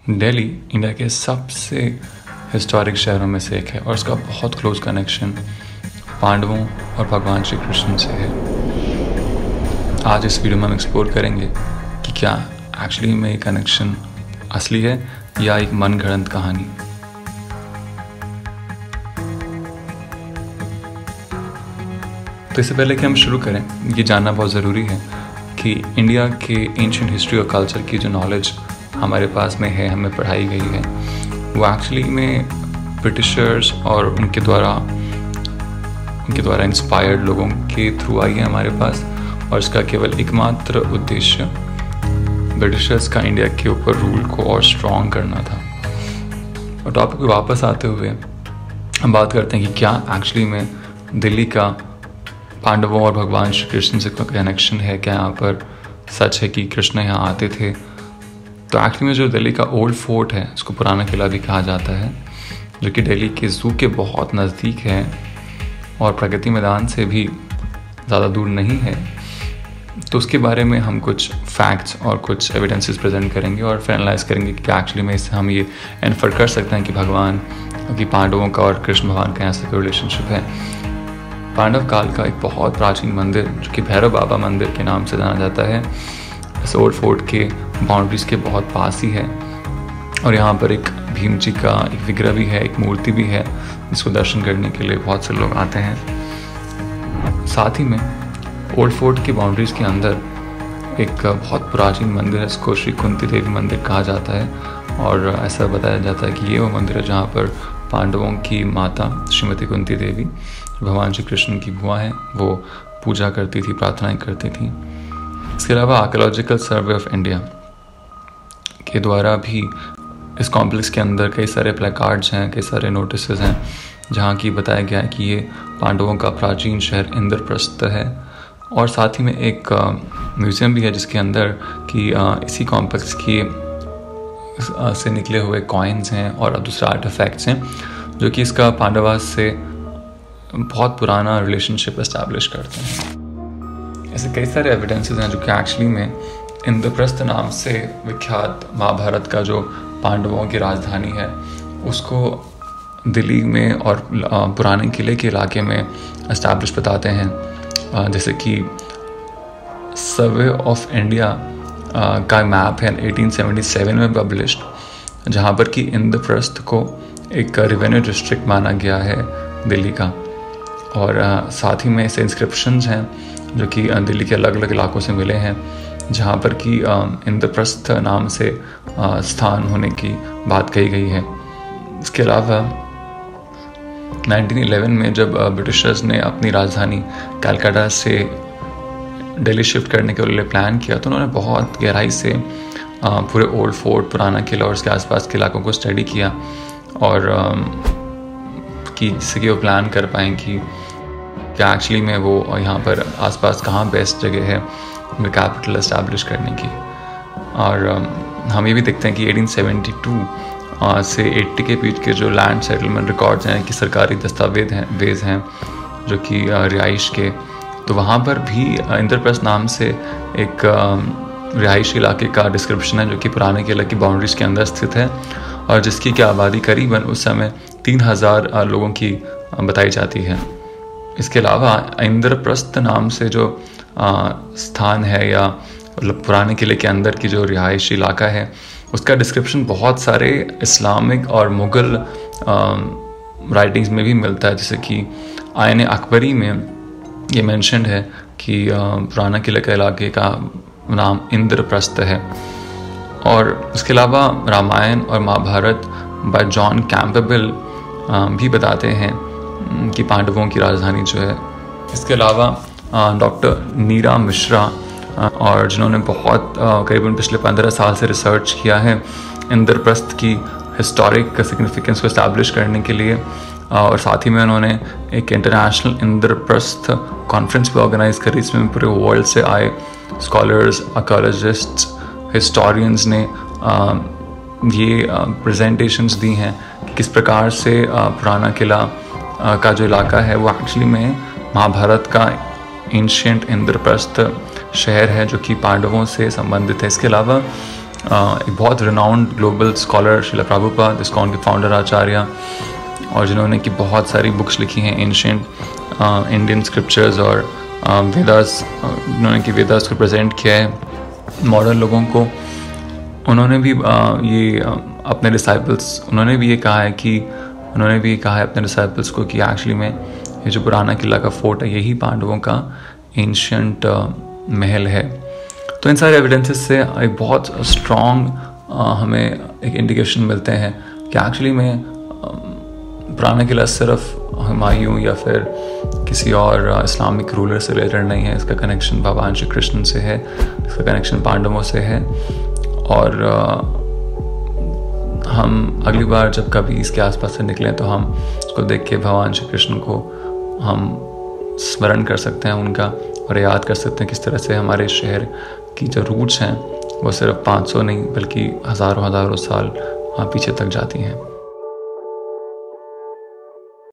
Delhi India के सबसे historic शहरों में से एक है और इसका बहुत क्लोज कनेक्शन पांडवों और भगवान श्री कृष्ण से है। आज इस वीडियो में हम एक्सप्लोर करेंगे कि क्या एक्चुअली में ये कनेक्शन असली है या एक मनगढ़ंत कहानी। तो इससे पहले कि हम शुरू करें, ये जानना बहुत ज़रूरी है कि इंडिया के एंशिएंट हिस्ट्री और कल्चर की जो नॉलेज हमारे पास में है, हमें पढ़ाई गई है, वो एक्चुअली में ब्रिटिशर्स और उनके द्वारा इंस्पायर्ड लोगों के थ्रू आई है हमारे पास। और इसका केवल एकमात्र उद्देश्य ब्रिटिशर्स का इंडिया के ऊपर रूल को और स्ट्रॉन्ग करना था। और टॉपिक पे वापस आते हुए हम बात करते हैं कि क्या एक्चुअली में दिल्ली का पांडवों और भगवान श्री कृष्ण से कोई कनेक्शन है, क्या यहाँ पर सच है कि कृष्ण यहाँ आते थे। तो एक्चुअली में जो दिल्ली का ओल्ड फोर्ट है, इसको पुराना किला भी कहा जाता है, जो कि दिल्ली के ज़ू के बहुत नज़दीक है और प्रगति मैदान से भी ज़्यादा दूर नहीं है। तो उसके बारे में हम कुछ फैक्ट्स और कुछ एविडेंसेस प्रेजेंट करेंगे और फिर एनालाइज करेंगे कि क्या एक्चुअली में इससे हम ये इन्फर कर सकते हैं कि पांडवों का और कृष्ण भगवान का यहाँ से कोई रिलेशनशिप है। पांडव काल का एक बहुत प्राचीन मंदिर जो कि भैरव बाबा मंदिर के नाम से जाना जाता है, इस ओल्ड फोर्ट के बाउंड्रीज के बहुत पास ही है। और यहाँ पर एक भीम जी का एक विग्रह भी है, एक मूर्ति भी है, जिसको दर्शन करने के लिए बहुत से लोग आते हैं। साथ ही में ओल्ड फोर्ट की बाउंड्रीज के अंदर एक बहुत प्राचीन मंदिर है, इसको श्री कुंती देवी मंदिर कहा जाता है। और ऐसा बताया जाता है कि ये वो मंदिर है जहाँ पर पांडवों की माता श्रीमती कुंती देवी, भगवान श्री कृष्ण की बुआ है, वो पूजा करती थी, प्रार्थनाएं करती थी। इसके अलावा आर्कियोलॉजिकल सर्वे ऑफ इंडिया के द्वारा भी इस कॉम्प्लेक्स के अंदर कई सारे प्लेकार्ड्स हैं, कई सारे नोटिस हैं, जहाँ की बताया गया है कि ये पांडवों का प्राचीन शहर इंद्रप्रस्थ है। और साथ ही में एक म्यूज़ियम भी है जिसके अंदर कि इसी कॉम्प्लेक्स की से निकले हुए कॉइन्स हैं और दूसरे आर्टिफैक्ट्स हैं, जो कि इसका पांडवास से बहुत पुराना रिलेशनशिप एस्टैब्लिश करते हैं। ऐसे कई सारे एविडेंसेस हैं जो कि एक्चुअली में इंद्रप्रस्थ नाम से विख्यात महाभारत का जो पांडवों की राजधानी है, उसको दिल्ली में और पुराने किले के इलाके में एस्टैब्लिश बताते हैं। जैसे कि सर्वे ऑफ इंडिया का मैप है 1877 में पब्लिश्ड, जहाँ पर कि इंद्रप्रस्थ को एक रेवेन्यू डिस्ट्रिक्ट माना गया है दिल्ली का। और साथ ही में ऐसे इंस्क्रिप्शंस हैं जो कि दिल्ली के अलग अलग इलाकों से मिले हैं, जहाँ पर कि इंद्रप्रस्थ नाम से स्थान होने की बात कही गई है। इसके अलावा 1911 में जब ब्रिटिशर्स ने अपनी राजधानी कलकत्ता से दिल्ली शिफ्ट करने के लिए प्लान किया, तो उन्होंने बहुत गहराई से पूरे ओल्ड फोर्ट, पुराना किला और उसके आसपास के इलाकों को स्टडी किया और जिससे कि वो प्लान कर पाएँ कि क्या एक्चुअली में वो यहाँ पर आसपास कहाँ बेस्ट जगह है कैपिटल एस्टैब्लिश करने की। और हम ये भी देखते हैं कि 1872 से 80 के बीच के जो लैंड सेटलमेंट रिकॉर्ड्स हैं, कि सरकारी दस्तावेज हैं जो कि रिहाइश के, तो वहाँ पर भी इंद्रप्रस्थ नाम से एक रिहाइशी इलाके का डिस्क्रिप्शन है जो कि पुराने किले की बाउंड्रीज के अंदर स्थित है और जिसकी की आबादी करीबन उस समय 3000 लोगों की बताई जाती है। इसके अलावा इंद्रप्रस्थ नाम से जो स्थान है या मतलब पुराने किले के अंदर की जो रिहायशी इलाका है, उसका डिस्क्रिप्शन बहुत सारे इस्लामिक और मुग़ल राइटिंग्स में भी मिलता है। जैसे कि आयन अकबरी में ये मेंशन्ड है कि पुराना किले के इलाके का नाम इंद्रप्रस्थ है। और इसके अलावा रामायण और महाभारत बाय जॉन कैम्पबेल भी बताते हैं कि पांडवों की राजधानी जो है। इसके अलावा डॉक्टर नीरा मिश्रा और जिन्होंने बहुत करीबन पिछले 15 साल से रिसर्च किया है इंद्रप्रस्थ की हिस्टोरिक सिग्निफिकेंस को इस्टेब्लिश करने के लिए, और साथ ही में उन्होंने एक इंटरनेशनल इंद्रप्रस्थ कॉन्फ्रेंस भी ऑर्गेनाइज करी। इसमें पूरे वर्ल्ड से आए स्कॉलर्स, आर्कियोलॉजिस्ट्स, हिस्टोरियंस ने ये प्रेजेंटेशंस दी हैं कि किस प्रकार से पुराना किला का जो इलाका है वो एक्चुअली में महाभारत का एंशिएंट इंद्रप्रस्थ शहर है जो कि पांडवों से संबंधित है। इसके अलावा एक बहुत renowned global scholar Srila Prabhupada, ISKCON के फाउंडर आचार्य, और जिन्होंने कि बहुत सारी बुक्स लिखी हैं एंशिएंट इंडियन स्क्रिप्चर्स और वेदास, उन्होंने कि वेदास को प्रेजेंट किया है मॉडर्न लोगों को। उन्होंने भी ये अपने डिसाइपल्स, उन्होंने भी ये कहा है अपने डिसाइपल्स को कि एक्चुअली में ये जो पुराना किला का फोर्ट है यही पांडवों का एंशिएंट महल है। तो इन सारे एविडेंसेस से एक बहुत स्ट्रॉन्ग हमें एक इंडिकेशन मिलते हैं कि एक्चुअली में पुराना किला सिर्फ हुमायूं या फिर किसी और इस्लामिक रूलर से रिलेटेड नहीं है। इसका कनेक्शन भगवान श्री कृष्ण से है, इसका कनेक्शन पांडवों से है। और हम अगली बार जब कभी इसके आसपास से निकलें तो हम उसको देख के भगवान श्री कृष्ण को हम स्मरण कर सकते हैं उनका, और याद कर सकते हैं किस तरह से हमारे शहर की जो रूट्स हैं वो सिर्फ 500 नहीं बल्कि हज़ारों साल पीछे तक जाती हैं।